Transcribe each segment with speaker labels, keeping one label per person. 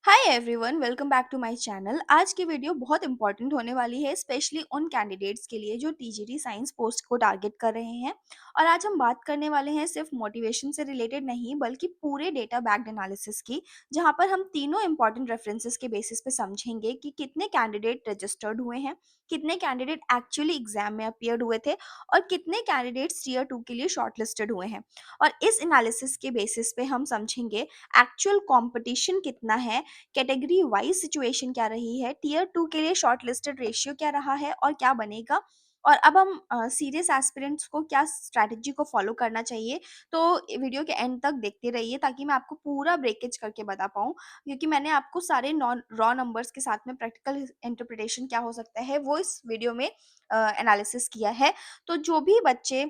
Speaker 1: Hi everyone, welcome back to my channel. आज की video बहुत इंपॉर्टेंट होने वाली है, स्पेशली उन कैंडिडेट्स के लिए जो टीजीटी साइंस पोस्ट को टारगेट कर रहे हैं। और आज हम बात करने वाले हैं सिर्फ मोटिवेशन से रिलेटेड नहीं, बल्कि पूरे डेटा बैक्ड एनालिसिस की, जहां पर हम तीनों इंपॉर्टेंट रेफरेंसेस के बेसिस पे समझेंगे कि कितने कैंडिडेट रजिस्टर्ड हुए हैं, कितने कैंडिडेट एक्चुअली एग्जाम में अपीयर्ड हुए थे और कितने कैंडिडेट्स टीयर 2 के लिए शॉर्टलिस्टेड हुए हैं। और इस एनालिसिस के बेसिस पे हम समझेंगे एक्चुअल कंपटीशन कितना है, कैटेगरी वाइज सिचुएशन क्या रही है, टीयर 2 के लिए शॉर्ट लिस्टेड रेशियो क्या रहा है और क्या बनेगा, और अब हम सीरियस एस्पिरेंट्स को क्या स्ट्रैटेजी को फॉलो करना चाहिए। तो वीडियो के एंड तक देखते रहिए ताकि मैं आपको पूरा ब्रेकेज करके बता पाऊँ, क्योंकि मैंने आपको सारे नॉन रॉ नंबर्स के साथ में प्रैक्टिकल इंटरप्रिटेशन क्या हो सकता है वो इस वीडियो में एनालिसिस किया है। तो जो भी बच्चे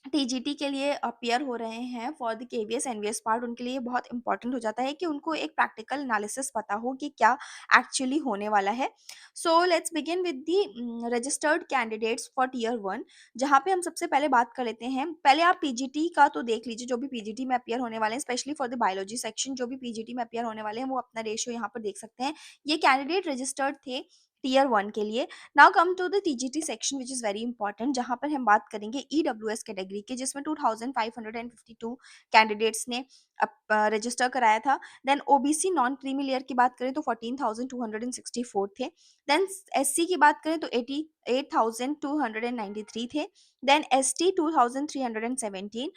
Speaker 1: टीजीटी के लिए अपीयर हो रहे हैं for the KVS NVS part, उनके लिए बहुत इंपॉर्टेंट हो जाता है कि उनको एक प्रैक्टिकल एनालिसिस पता हो कि क्या एक्चुअली होने वाला है। So let's begin with the registered candidates for tier 1, जहाँ पे हम सबसे पहले बात कर लेते हैं। पहले आप पीजीटी का तो देख लीजिए, जो भी पीजीटी में अपीयर होने वाले हैं, specially for the biology section जो भी पीजीटी में अपीयर होने वाले हैं वो अपना रेशियो यहाँ पर देख सकते हैं। ये कैंडिडेट रजिस्टर्ड थे टीयर 1 के लिए। Now come to the TGT section which is very important, जहाँ पर हम बात करेंगे ईडब्ल्यूएस कैटेगरी के, जिसमें 2552 कैंडिडेट्स ने रजिस्टर कराया था। Then OBC non creamy layer की बात करें तो 14264 थे। देन एससी की बात करें तो 88293 थे। Then ST 2317।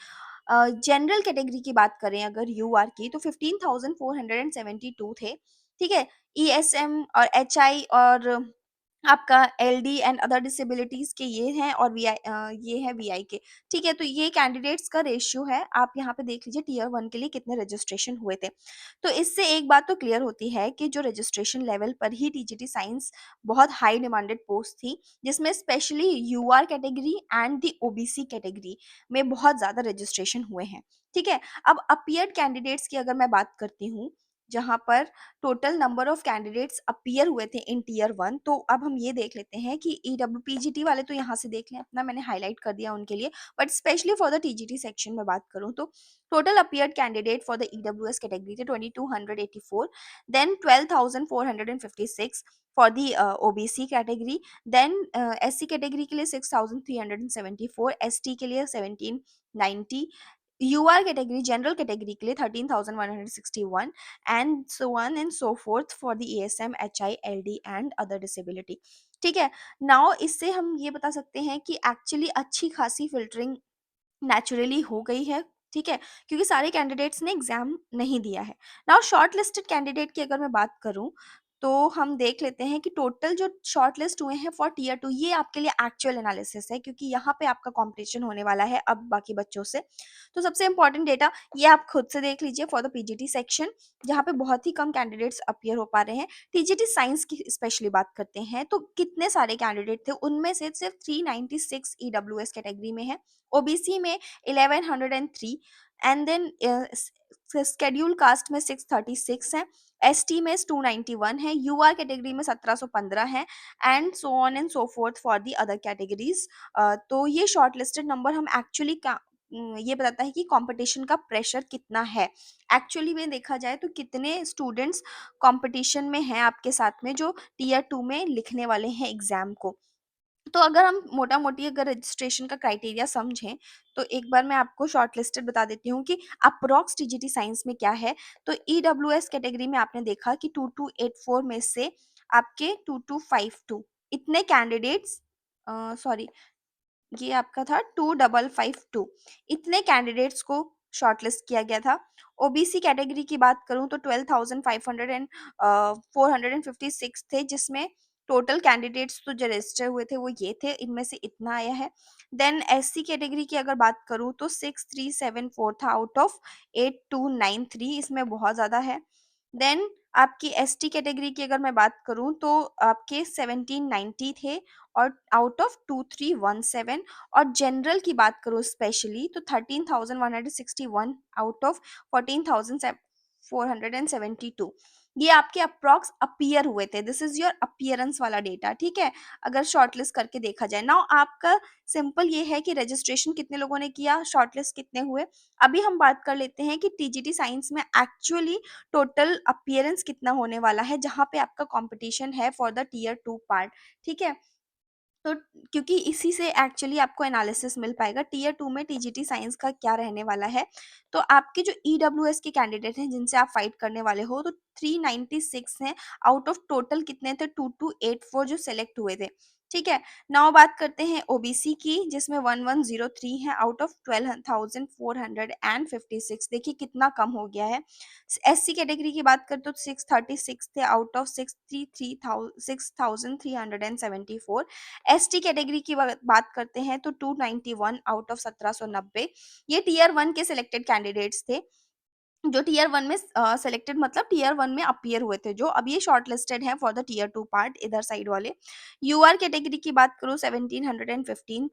Speaker 1: जनरल कैटेगरी की बात करें अगर यूआर की तो 15472 थे। ठीक है। ईएसएम और एचआई और आपका एलडी एंड अदर डिसेबिलिटीज के ये हैं, और ये है वीआई के। ठीक है, तो ये कैंडिडेट्स का रेशियो है। आप यहाँ पे देख लीजिए टीयर 1 के लिए कितने रजिस्ट्रेशन हुए थे। तो इससे एक बात तो क्लियर होती है कि जो रजिस्ट्रेशन लेवल पर ही टीजीटी साइंस बहुत हाई डिमांडेड पोस्ट थी, जिसमें specially UR category and the OBC category में बहुत ज़्यादा रजिस्ट्रेशन हुए हैं। ठीक है। अब अपीयर्ड कैंडिडेट्स की अगर मैं बात करती हूँ, जहाँ पर total number of candidates appear हुए थे इन टीयर 1, तो अब हम ये देख लेते हैं कि ईडब्ल्यूपीजीटी वाले तो यहाँ से देख लें, अपना मैंने हाईलाइट कर दिया उनके लिए। But specially for the TGT section में बात करूँ तो total appeared candidate for the EWS category थे 2284। Then 12456 for the OBC category. Then SC category के लिए 6374, एसटी के लिए 1790, यूआर कैटेगरी जनरल कैटेगरी के लिए 13161, and so on and so forth for the ASM HI LD and other disability. ठीक है। Now इससे हम ये बता सकते हैं कि एक्चुअली अच्छी खासी फिल्टरिंग नेचुरली हो गई है। ठीक है, क्योंकि सारे कैंडिडेट्स ने एग्जाम नहीं दिया है। नाउ शॉर्ट लिस्टेड कैंडिडेट की अगर मैं बात करूं तो हम देख लेते हैं कि टोटल जो शॉर्ट लिस्ट हुए हैं फॉर टीयर 2, ये आपके लिए एक्चुअल एनालिसिस है, क्योंकि यहाँ पे आपका कॉम्पिटिशन होने वाला है अब बाकी बच्चों से। तो सबसे इंपॉर्टेंट डेटा ये आप खुद से देख लीजिए फॉर द पीजीटी सेक्शन, जहाँ पे बहुत ही कम कैंडिडेट्स अपीयर हो पा रहे हैं। टीजीटी साइंस की स्पेशली बात करते हैं तो कितने सारे कैंडिडेट थे, उनमें से सिर्फ 396 ईडब्ल्यूएस कैटेगरी में है, ओबीसी में 1103, एंड देन शेड्यूल कास्ट में 636 है, एसटी में 291 है, यूआर कैटेगरी में 1715 है, and so on and so forth for the other categories. तो ये शॉर्ट लिस्टेड नंबर हम एक्चुअली ये बताता है कि कंपटीशन का प्रेशर कितना है। एक्चुअली में देखा जाए तो कितने स्टूडेंट्स कंपटीशन में हैं आपके साथ में, जो टीयर 2 में लिखने वाले हैं एग्जाम को। तो अगर हम मोटा-मोटी अगर रजिस्ट्रेशन का क्राइटेरिया समझें, तो एक बार मैं आपको शॉर्ट लिस्टेड बता देती हूँ कि अप्रॉक्स टीजीटी साइंस में क्या है। तो ईडब्ल्यूएस कैटेगरी में आपने देखा कि 2284 में से आपके 2252 इतने कैंडिडेट्स, सॉरी, ये आपका था 2552, इतने कैंडिडेट्स को शॉर्टलिस्ट किया गया था। ओबीसी कैटेगरी की बात करूँ तो 12,500 एंड 456 थे, जिसमें टोटल कैंडिडेट्स तो जो रजिस्टर हुए थे वो ये थे, इनमें से इतना आया है। देन एससी कैटेगरी की अगर बात करूँ तो 6374 था आउट ऑफ 8293, इसमें बहुत ज़्यादा है। देन आपकी एसटी कैटेगरी की अगर मैं बात करूँ तो आपके 1790 थे और आउट ऑफ 2317, और जनरल की बात करूँ स्पेशली तो 13,161 आउट ऑफ 14,000 472 ये आपके अप्रॉक्स अपीयर हुए थे। दिस इज योर अपीयरेंस वाला डेटा, ठीक है, अगर शॉर्टलिस्ट करके देखा जाए। नाउ आपका सिंपल ये है कि रजिस्ट्रेशन कितने लोगों ने किया, शॉर्टलिस्ट कितने हुए। अभी हम बात कर लेते हैं कि टीजीटी साइंस में एक्चुअली टोटल अपीयरेंस कितना होने वाला है, जहां पे आपका कंपटीशन है फॉर द टीयर 2 पार्ट, ठीक है। तो क्योंकि इसी से एक्चुअली आपको एनालिसिस मिल पाएगा टीयर 2 में टीजीटी साइंस का क्या रहने वाला है। तो आपके जो ईडब्ल्यूएस के कैंडिडेट हैं जिनसे आप फाइट करने वाले हो, तो 396 हैं आउट ऑफ टोटल कितने थे, 2284 जो सेलेक्ट हुए थे, ठीक है। नाउ बात करते हैं ओबीसी की, जिसमें 1103 है आउट ऑफ 12456। देखिए कितना कम हो गया है। एससी कैटेगरी की बात करते तो 636 थे आउट ऑफ 6374। एसटी कैटेगरी की बात करते हैं तो 291 आउट ऑफ 1790। ये टीयर 1 के सिलेक्टेड कैंडिडेट्स थे, जो टीयर 1 में सिलेक्टेड मतलब टीयर 1 में अपीयर हुए थे, जो अब ये शॉर्ट लिस्टेड है फॉर द टीयर 2 पार्ट इधर साइड वाले। यूआर कैटेगरी की बात करूँ 1715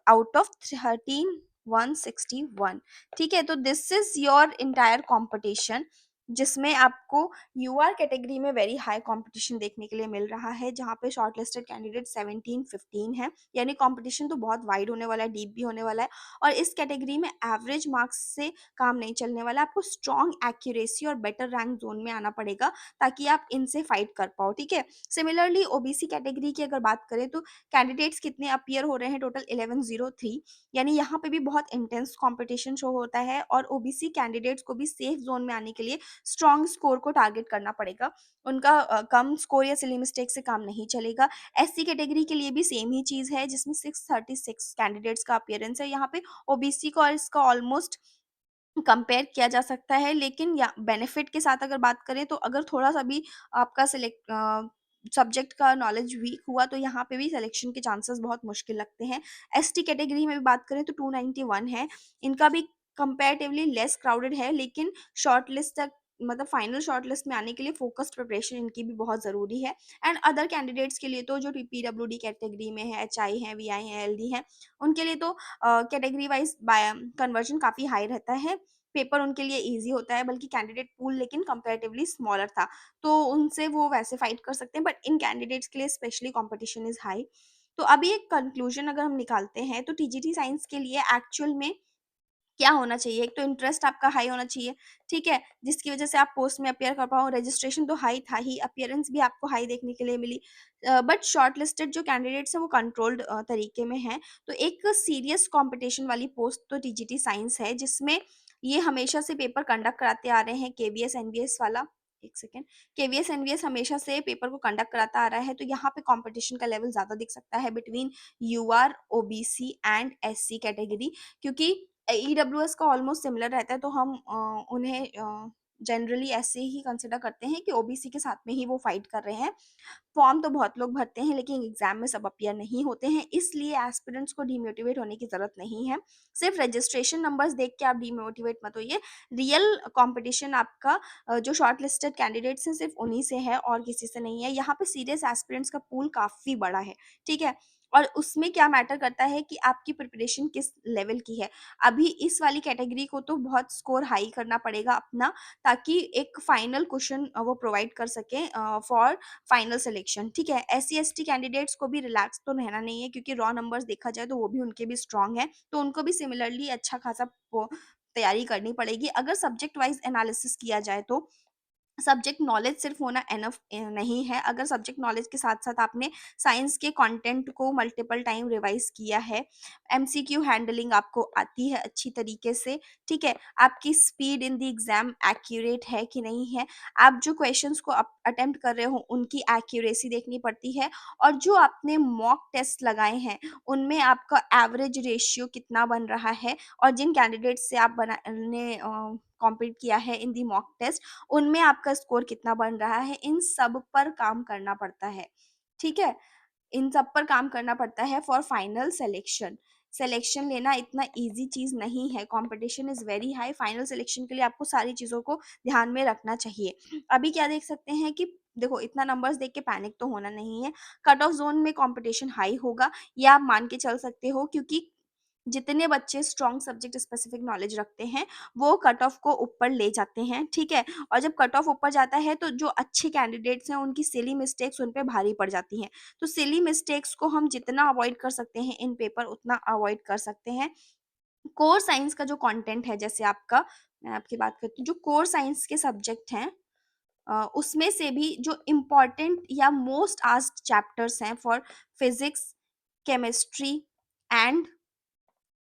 Speaker 1: आउट ऑफ 13161, ठीक है। तो this is your entire competition, जिसमें आपको यूआर कैटेगरी में वेरी हाई कंपटीशन देखने के लिए मिल रहा है, जहां पे शॉर्ट लिस्टेड कैंडिडेट 1715 है। यानी कंपटीशन तो बहुत वाइड होने वाला है, डीप भी होने वाला है। और इस कैटेगरी में एवरेज मार्क्स से काम नहीं चलने वाला, आपको स्ट्रॉन्ग एक्यूरेसी और बेटर रैंक जोन में आना पड़ेगा ताकि आप इनसे फाइट कर पाओ, ठीक है। सिमिलरली ओबीसी कैटेगरी की अगर बात करें तो कैंडिडेट्स कितने अपीयर हो रहे हैं, टोटल 1103। यानी यहाँ पे भी बहुत इंटेंस कंपटीशन शो होता है, और ओबीसी कैंडिडेट्स को भी सेफ जोन में आने के लिए स्ट्रॉन्ग स्कोर को टारगेट करना पड़ेगा। उनका कम स्कोर या सिली मिस्टेक से काम नहीं चलेगा। एससी कैटेगरी के लिए भी सेम ही चीज़ है, जिसमें 636 कैंडिडेट्स का अपीयरेंस है। यहाँ पे ओबीसी का और इसका ऑलमोस्ट कंपेयर किया जा सकता है, लेकिन या बेनिफिट के साथ अगर बात करें तो अगर थोड़ा-सा भी आपका सब्जेक्ट का नॉलेज वीक हुआ तो यहाँ पे भी सिलेक्शन के चांसेस बहुत मुश्किल लगते हैं। एसटी कैटेगरी में भी बात करें तो 291 है, इनका भी कंपैरेटिवली लेस क्राउडेड है, लेकिन शॉर्ट लिस्ट तक मतलब फाइनल शॉर्ट लिस्ट में आने के लिए फोकस्ड प्रिपरेशन इनकी भी बहुत ज़रूरी है। एंड अदर कैंडिडेट्स के लिए तो जो पीडब्ल्यूडी कैटेगरी में है, एचआई है, वीआई है, एलडी है, उनके लिए तो कैटेगरी वाइज कन्वर्जन काफ़ी हाई रहता है, पेपर उनके लिए ईज़ी होता है, बल्कि कैंडिडेट पूल लेकिन कंपैरेटिवली स्मॉलर था, तो उनसे वो वैसे फाइट कर सकते हैं, बट इन कैंडिडेट्स के लिए स्पेशली कंपटीशन इज़ हाई। तो अभी एक कंक्लूजन अगर हम निकालते हैं तो टीजीटी साइंस के लिए एक्चुअल में क्या होना चाहिए? एक तो इंटरेस्ट आपका हाई होना चाहिए, ठीक है? जिसकी वजह से आप पोस्ट में अपीयर कर पाओ, रजिस्ट्रेशन तो हाई था ही, अपीयरेंस भी आपको हाई देखने के लिए मिली। बट शॉर्टलिस्टेड जो कैंडिडेट्स हैं वो कंट्रोल्ड तरीके में हैं। तो एक सीरियस कॉम्पिटिशन वाली पोस्ट तो टीजीटी साइंस है, जिसमें ये हमेशा से पेपर कंडक्ट कराते आ रहे हैं, केवीएस, एनवीएस वाला। एक सेकंड, केवीएस, एनवीएस हमेशा से पेपर को कंडक्ट कराता आ रहा है, तो यहाँ पे कॉम्पिटिशन का लेवल ज़्यादा दिख सकता है between UR, OBC and SC category, क्योंकि ईडब्ल्यूएस का ऑलमोस्ट सिमिलर रहता है, तो हम उन्हें जनरली ऐसे ही कंसिडर करते हैं कि ओबीसी के साथ में ही वो फाइट कर रहे हैं। फॉर्म तो बहुत लोग भरते हैं, लेकिन एग्जाम में सब अपीयर नहीं होते हैं, इसलिए एस्पिरेंट्स को डीमोटिवेट होने की ज़रूरत नहीं है। सिर्फ रजिस्ट्रेशन नंबर्स देख के आप डीमोटिवेट मत होइए। रियल कंपटीशन आपका जो शॉर्ट लिस्टेड कैंडिडेट्स हैं सिर्फ उन्हीं से है और किसी से नहीं है। यहाँ पे सीरियस एस्पिरेंट्स का पूल काफ़ी बड़ा है, ठीक है। और उसमें क्या मैटर करता है कि आपकी प्रिपरेशन किस लेवल की है। अभी इस वाली कैटेगरी को तो बहुत स्कोर हाई करना पड़ेगा अपना, ताकि एक फाइनल क्वेश्चन वो प्रोवाइड कर सकें फॉर फाइनल सिलेक्शन, ठीक है। एससी-एसटी कैंडिडेट्स को भी रिलैक्स तो रहना नहीं है, क्योंकि रॉ नंबर्स देखा जाए तो वो भी उनके भी स्ट्रॉन्ग है, तो उनको भी सिमिलरली अच्छा खासा तैयारी करनी पड़ेगी। अगर सब्जेक्ट वाइज एनालिसिस किया जाए तो सब्जेक्ट नॉलेज सिर्फ होना एनफ नहीं है। अगर सब्जेक्ट नॉलेज के साथ साथ आपने साइंस के कंटेंट को मल्टीपल टाइम रिवाइज किया है, एमसीक्यू हैंडलिंग आपको आती है अच्छी तरीके से, ठीक है, आपकी speed in the exam accurate है कि नहीं है, आप जो क्वेश्चंस को अटेम्प्ट कर रहे हो उनकी एक्यूरेसी देखनी पड़ती है, और जो आपने मॉक टेस्ट लगाए हैं उनमें आपका एवरेज रेशियो कितना बन रहा है, और जिन कैंडिडेट से आप बनाने कॉम्पीट किया है इन दी मॉक टेस्ट, उनमें आपका स्कोर कितना बन रहा है, इन सब पर काम करना पड़ता है, ठीक है? इन सब पर काम करना पड़ता है फॉर फाइनल सिलेक्शन। सिलेक्शन लेना इतना ईज़ी चीज़ नहीं है, competition is very high, final selection के लिए आपको सारी चीज़ों को ध्यान में रखना चाहिए। अभी क्या देख सकते हैं कि देखो इतना नंबर्स देख के पैनिक तो होना नहीं है, कट ऑफ ज़ोन में कॉम्पिटिशन हाई होगा, ये आप मान के चल सकते हो, क्योंकि जितने बच्चे स्ट्रॉन्ग सब्जेक्ट स्पेसिफिक नॉलेज रखते हैं, वो कट ऑफ को ऊपर ले जाते हैं, ठीक है? और जब कट ऑफ ऊपर जाता है तो जो अच्छे कैंडिडेट्स हैं उनकी सिली मिस्टेक्स उन पे भारी पड़ जाती हैं। तो सिली मिस्टेक्स को हम जितना अवॉइड कर सकते हैं इन पेपर उतना अवॉइड कर सकते हैं। कोर साइंस का जो कंटेंट है जैसे आपका, मैं आपकी बात करती हूँ, जो कोर साइंस के सब्जेक्ट हैं उसमें से भी जो इम्पोर्टेंट या मोस्ट आस्क्ड चैप्टर्स हैं for physics, chemistry and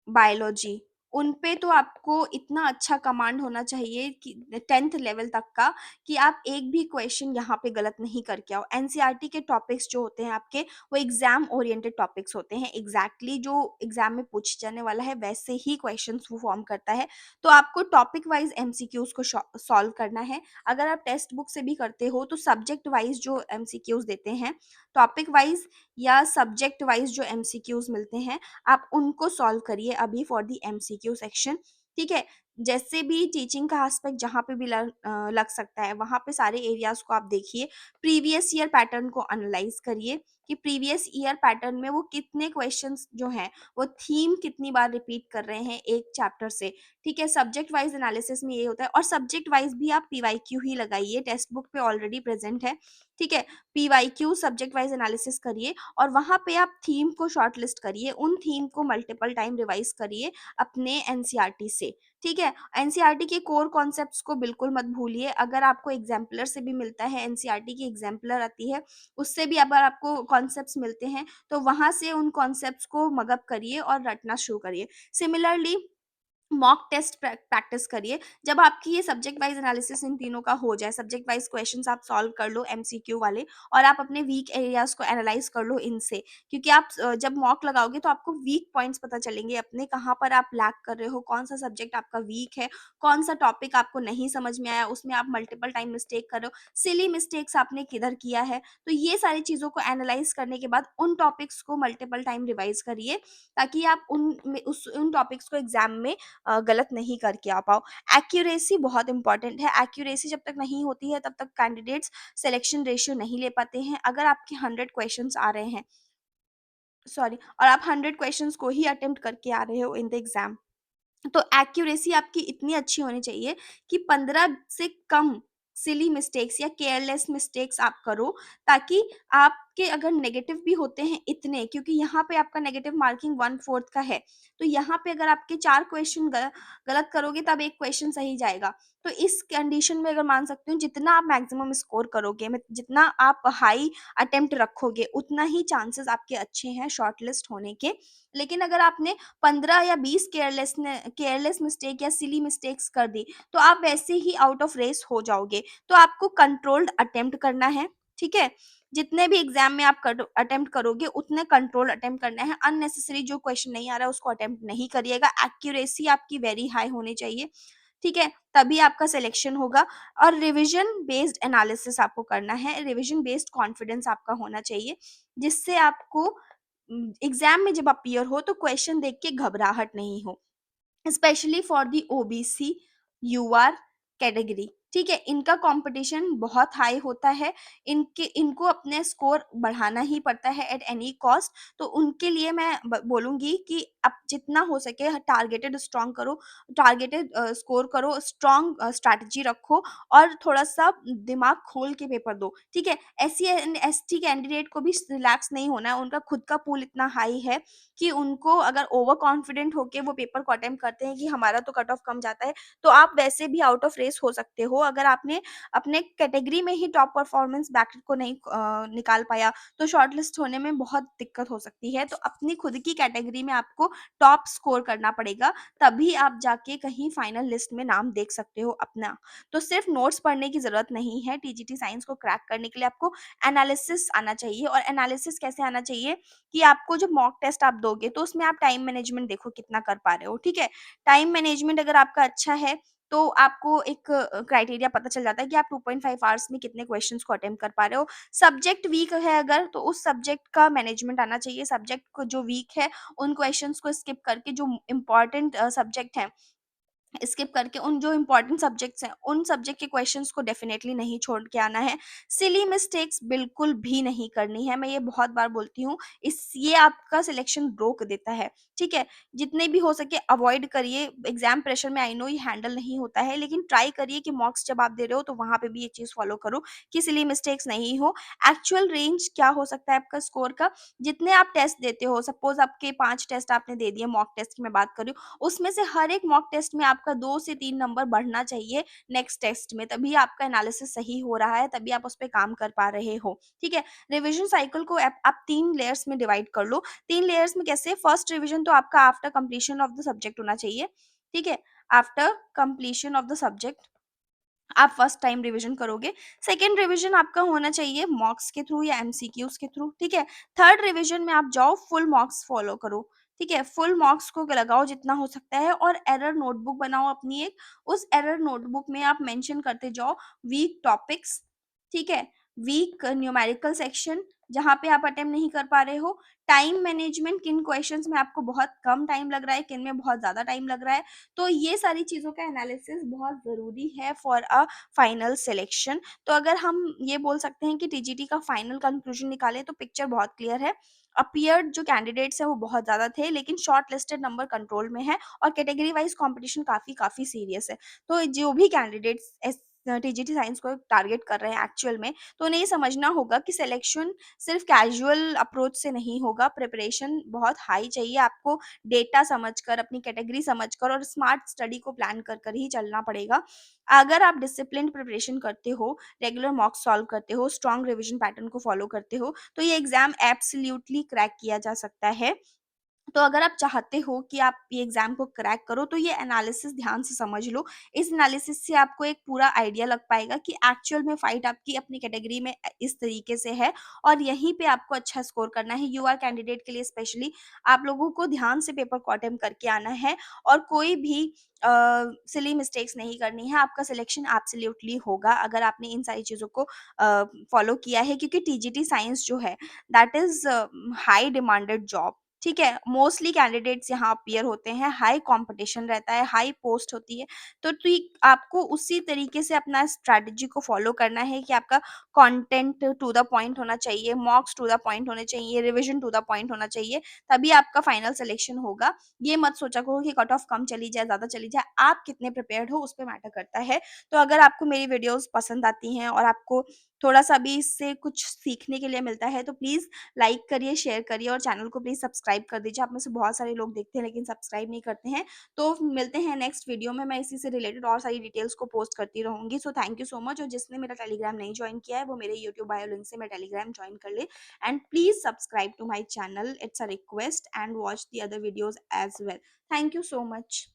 Speaker 1: biology, उन पे तो आपको इतना अच्छा कमांड होना चाहिए कि 10th लेवल तक का, कि आप एक भी क्वेश्चन यहाँ पे गलत नहीं करके आओ। एनसीईआरटी के टॉपिक्स जो होते हैं आपके, वो एग्जाम ओरिएंटेड टॉपिक्स होते हैं, एग्जैक्टली जो एग्जाम में पूछ जाने वाला है वैसे ही क्वेश्चंस वो फॉर्म करता है। तो आपको टॉपिक वाइज एमसीक्यूज को सॉल्व करना है। अगर आप टेक्स्ट बुक से भी करते हो तो सब्जेक्ट वाइज जो एमसीक्यूज देते हैं, टॉपिक वाइज या सब्जेक्ट वाइज जो एमसीक्यूज मिलते हैं, आप उनको सॉल्व करिए अभी फॉर द एमसीक्यू सेक्शन, ठीक है? जैसे भी टीचिंग का एस्पेक्ट जहाँ पे भी लग सकता है वहाँ पे सारे एरियाज को आप देखिए। प्रीवियस ईयर पैटर्न को एनालाइज करिए कि प्रीवियस ईयर पैटर्न में वो कितने क्वेश्चंस जो हैं वो थीम कितनी बार रिपीट कर रहे हैं एक चैप्टर से, ठीक है? सब्जेक्ट वाइज एनालिसिस में ये होता है, और सब्जेक्ट वाइज भी आप पीवाईक्यू ही लगाइए, टेक्स्ट बुक पे ऑलरेडी प्रेजेंट है, ठीक है? पीवाईक्यू सब्जेक्ट वाइज एनालिसिस करिए और वहाँ पे आप थीम को शॉर्टलिस्ट करिए, उन थीम को मल्टीपल टाइम रिवाइज करिए अपने एनसीईआरटी से, ठीक है? एनसीईआरटी के कोर कॉन्सेप्ट्स को बिल्कुल मत भूलिए। अगर आपको एग्जाम्पलर से भी मिलता है, एनसीईआरटी की एग्जाम्पलर आती है, उससे भी अगर आपको कॉन्सेप्ट्स मिलते हैं तो वहाँ से उन कॉन्सेप्ट्स को मगअप करिए और रटना शुरू करिए। सिमिलरली मॉक टेस्ट प्रैक्टिस करिए। जब आपकी ये सब्जेक्ट वाइज एनालिसिस इन तीनों का हो जाए, सब्जेक्ट वाइज क्वेश्चंस आप सॉल्व कर लो एमसीक्यू वाले, और आप अपने वीक एरियाज को एनालाइज कर लो इनसे, क्योंकि आप जब मॉक लगाओगे तो आपको वीक पॉइंट्स पता चलेंगे अपने, कहाँ पर आप लैक कर रहे हो, कौन सा सब्जेक्ट आपका वीक है, कौन सा टॉपिक आपको नहीं समझ में आया, उसमें आप मल्टीपल टाइम मिस्टेक कर रहे हो, सिली मिस्टेक्स आपने किधर किया है। तो ये सारी चीज़ों को एनालाइज करने के बाद उन टॉपिक्स को मल्टीपल टाइम रिवाइज करिए, ताकि आप उन टॉपिक्स को एग्जाम में गलत नहीं करके आ पाओ। एक्यूरेसी बहुत इंपॉर्टेंट है। एक्यूरेसी जब तक नहीं होती है तब तक कैंडिडेट्स सिलेक्शन रेशियो नहीं ले पाते हैं। अगर आपके 100 क्वेश्चंस आ रहे हैं, सॉरी, और आप 100 क्वेश्चंस को ही अटेम्प्ट करके आ रहे हो इन द एग्जाम, तो एक्यूरेसी आपकी इतनी अच्छी होनी चाहिए कि 15 से कम सिली मिस्टेक्स या केयरलेस मिस्टेक्स आप करो, ताकि आपके अगर नेगेटिव भी होते हैं इतने, क्योंकि यहाँ पे आपका नेगेटिव मार्किंग 1/4 का है, तो यहाँ पे अगर आपके 4 क्वेश्चन गलत करोगे तब एक क्वेश्चन सही जाएगा। तो इस कंडीशन में अगर मान सकते हो, जितना आप मैक्सिमम स्कोर करोगे, जितना आप हाई अटेम्प्ट रखोगे, उतना ही चांसेस आपके अच्छे हैं शॉर्टलिस्ट होने के। लेकिन अगर आपने 15 या 20 केयरलेस मिस्टेक या सिली मिस्टेक्स कर दी, तो आप वैसे ही आउट ऑफ रेस हो जाओगे। तो आपको कंट्रोल्ड अटेम्प्ट करना है, ठीक है? जितने भी एग्जाम में आप अटेम्प्ट करोगे उतने कंट्रोल्ड अटेम्प्ट करना है। अननेसेसरी जो क्वेश्चन नहीं आ रहा है उसको अटेम्प्ट नहीं करिएगा। एक्यूरेसी आपकी वेरी हाई होनी चाहिए, ठीक है? तभी आपका सिलेक्शन होगा। और रिविजन बेस्ड एनालिसिस आपको करना है, रिविजन बेस्ड कॉन्फिडेंस आपका होना चाहिए, जिससे आपको एग्जाम में जब अपीयर हो तो क्वेश्चन देख के घबराहट नहीं हो, specially for the OBC UR category, ठीक है? इनका कंपटीशन बहुत हाई होता है, इनको अपने स्कोर बढ़ाना ही पड़ता है एट एनी कॉस्ट। तो उनके लिए मैं बोलूंगी कि आप जितना हो सके टारगेटेड स्ट्रॉन्ग करो, टारगेटेड स्कोर करो, स्ट्रॉन्ग स्ट्रैटेजी रखो, और थोड़ा सा दिमाग खोल के पेपर दो, ठीक है? S C S T candidate को भी रिलैक्स नहीं होना है, उनका खुद का पूल इतना हाई है कि उनको अगर ओवर कॉन्फिडेंट होके वो पेपर को अटेम्प्ट करते हैं कि हमारा तो कट ऑफ कम जाता है, तो आप वैसे भी आउट ऑफ रेस हो सकते हो। अगर आपने अपने कैटेगरी में ही टॉप परफॉर्मेंस ब्रैकेट को नहीं निकाल पाया, तो शॉर्टलिस्ट होने में बहुत दिक्कत हो सकती है। तो अपनी खुद की कैटेगरी में आपको टॉप स्कोर करना पड़ेगा, तभी आप जाके कहीं फाइनल लिस्ट में नाम देख सकते हो अपना। तो सिर्फ नोट्स पढ़ने की जरूरत नहीं है, टीजीटी साइंस को क्रैक करने के लिए आपको एनालिसिस आना चाहिए। और एनालिसिस कैसे आना चाहिए, कि आपको जब मॉक टेस्ट आप दोगे तो उसमें आप टाइम मैनेजमेंट देखो कितना कर पा रहे हो, ठीक है? टाइम मैनेजमेंट अगर आपका अच्छा है तो आपको एक क्राइटेरिया पता चल जाता है कि आप 2.5 आवर्स में कितने क्वेश्चंस को अटेम्प्ट कर पा रहे हो। सब्जेक्ट वीक है अगर, तो उस सब्जेक्ट का मैनेजमेंट आना चाहिए। सब्जेक्ट को जो वीक है उन क्वेश्चंस को स्किप करके जो इम्पोर्टेंट सब्जेक्ट है स्किप करके उन जो इम्पोर्टेंट सब्जेक्ट्स हैं, उन सब्जेक्ट के क्वेश्चंस को डेफ़िनेटली नहीं छोड़ के आना है। सिली मिस्टेक्स बिल्कुल भी नहीं करनी है, मैं ये बहुत बार बोलती हूँ, इस ये आपका सिलेक्शन रोक देता है, ठीक है? जितने भी हो सके अवॉइड करिए, एग्ज़ाम प्रेशर में आई नो ये हैंडल नहीं होता है, लेकिन ट्राई करिए कि मॉक्स जब आप दे रहे हो, तो वहाँ पे भी ये चीज़ फ़ॉलो करो कि सिली मिस्टेक्स नहीं हो। एक्चुअल रेंज क्या हो सकता है आपका स्कोर का, जितने आप टेस्ट देते हो, सपोज़ आपके 5 टेस्ट आपने दे दिए, मॉक टेस्ट की मैं बात कर रही हूँ, उसमें से हर एक मॉक टेस्ट में आपका 2 से 3 नंबर बढ़ना चाहिए नेक्स्ट टेस्ट में, तभी आपका एनालिसिस सही हो रहा है, तभी आप उस पे काम कर पा रहे हो, ठीक है? रिवीजन साइकिल को आप 3 लेयर्स में डिवाइड कर लो। 3 लेयर्स में कैसे? फर्स्ट रिवीजन तो आपका after completion of the subject होना चाहिए, ठीक है? After completion of the subject आप फर्स्ट टाइम रिवीजन करोगे। सेकंड रिवीजन आपका होना चाहिए मॉक्स के थ्रू या एमसीक्यूज़ के थ्रू, ठीक है? थर्ड रिवीजन में आप जाओ फुल मॉक्स फॉलो करो, ठीक है? फुल मॉक्स को लगाओ जितना हो सकता है और एरर नोटबुक बनाओ अपनी एक। उस एरर नोटबुक में आप मेंशन करते जाओ वीक टॉपिक्स, ठीक है? वीक न्यूमेरिकल सेक्शन जहाँ पे आप अटेम्प्ट नहीं कर पा रहे हो। टाइम मैनेजमेंट, किन क्वेश्चंस में आपको बहुत कम टाइम लग रहा है, किन में बहुत ज़्यादा टाइम लग रहा है। तो ये सारी चीज़ों का एनालिसिस बहुत ज़रूरी है फॉर अ फाइनल सिलेक्शन। तो अगर हम ये बोल सकते हैं कि टीजीटी का फाइनल कंक्लूजन निकालें तो पिक्चर बहुत क्लियर है। अपीयर्ड जो कैंडिडेट्स हैं वो बहुत ज़्यादा थे, लेकिन शॉर्ट लिस्टेड नंबर कंट्रोल में है और कैटेगरी वाइज़ कॉम्पिटिशन काफ़ी सीरियस है। तो जो भी कैंडिडेट्स टीजीटी साइंस को टारगेट कर रहे हैं एक्चुअल में, तो उन्हें ये समझना होगा कि सिलेक्शन सिर्फ कैजुअल अप्रोच से नहीं होगा, प्रिपरेशन बहुत हाई चाहिए आपको। डेटा समझकर, अपनी कैटेगरी समझकर और स्मार्ट स्टडी को प्लान कर कर ही चलना पड़ेगा। अगर आप डिसिप्लिन्ड प्रिपरेशन करते हो, रेगुलर मॉक सॉल्व करते हो, स्ट्रॉन्ग रिवीजन पैटर्न को फॉलो करते हो, तो ये एग्ज़ाम एब्सोल्यूटली क्रैक किया जा सकता है। तो अगर आप चाहते हो कि आप ये एग्ज़ाम को क्रैक करो, तो ये एनालिसिस ध्यान से समझ लो। इस एनालिसिस से आपको एक पूरा आइडिया लग पाएगा कि एक्चुअल में फाइट आपकी अपनी कैटेगरी में इस तरीके से है और यहीं पे आपको अच्छा स्कोर करना है। यूआर कैंडिडेट के लिए स्पेशली आप लोगों को ध्यान से पेपर को अटेम्प्ट करके आना है और कोई भी सिली मिस्टेक्स नहीं करनी है। आपका सिलेक्शन एब्सोल्यूटली होगा अगर आपने इन सारी चीज़ों को फॉलो किया है, क्योंकि टीजीटी साइंस जो है that is high demanded job, ठीक है? मोस्टली कैंडिडेट्स यहाँ अपीयर होते हैं, हाई कॉम्पिटिशन रहता है, हाई पोस्ट होती है, तो आपको उसी तरीके से अपना स्ट्रैटेजी को फ़ॉलो करना है कि आपका कंटेंट टू द पॉइंट होना चाहिए, मॉक्स टू द पॉइंट होने चाहिए, रिविज़न टू द पॉइंट होना चाहिए, तभी आपका फाइनल सिलेक्शन होगा। ये मत सोचा करो कि कट ऑफ कम चली जाए, ज़्यादा चली जाए, आप कितने प्रिपेयर्ड हो उस पे मैटर करता है। तो अगर आपको मेरी वीडियोज़ पसंद आती हैं और आपको थोड़ा-सा भी इससे कुछ सीखने के लिए मिलता है, तो प्लीज़ लाइक करिए, शेयर करिए और चैनल को प्लीज़ सब्सक्राइब कर दीजिए। आप में से बहुत सारे लोग देखते हैं लेकिन सब्सक्राइब नहीं करते हैं। तो मिलते हैं नेक्स्ट वीडियो में, मैं इसी से रिलेटेड और सारी डिटेल्स को पोस्ट करती रहूँगी। So thank you so much और जिसने मेरा टेलीग्राम नहीं जॉइन किया है, वो मेरे यूट्यूब बायो लिंक से मेरा टेलीग्राम जॉइन कर ले and please subscribe to my channel, it's a request and watch the other videos as well. Thank you so much.